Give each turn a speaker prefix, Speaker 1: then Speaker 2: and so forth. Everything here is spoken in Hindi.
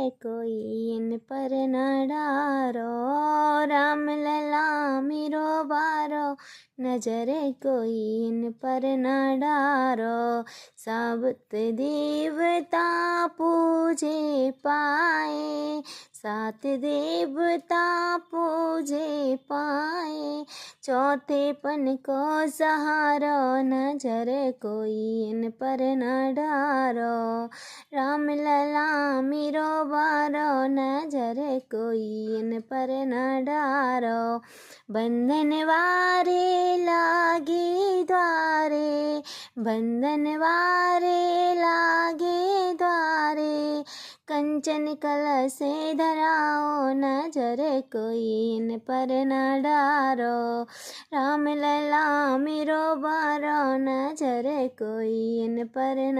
Speaker 1: कोई इन पर न डारो। राम लला मेरो बारो, नजरे कोई इन पर न डारो। साबुत देवता पूजे पाए, सात देवता पूजे पाए। चौथे पन को सहारो, नजर कोई इन पर न डारो। राम लला मेरो बारो, नजर कोई इन पर न डारो। बंधन वारे लागे द्वारे, बंधन वारे लागे द्वारे। कंचन कलशे धराओ, नजर कोई इन पर न डारो। राम लला मेरो बारो, नजर कोई इन पर न